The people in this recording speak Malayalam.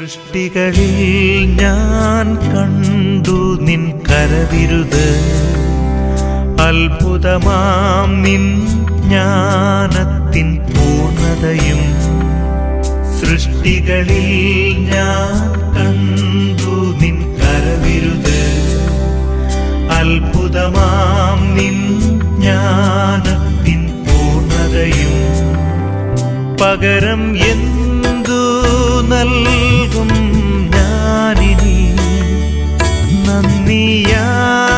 സൃഷ്ടികളിൽ ഞാൻ കണ്ടു നിൻ കരവിരുത്, അത്ഭുതമാം നിൻ ജ്ഞാനത്തിൻ പൂർണ്ണതയും. സൃഷ്ടികളിൽ ഞാൻ കണ്ടു നിൻ കരവിരുത്, അത്ഭുതമാം നിൻ ജ്ഞാനത്തിൻ പൂർണ്ണതയും. പകരം എന്തു നൽകും ഞാനിനി, നന്ദിയാലെന്നും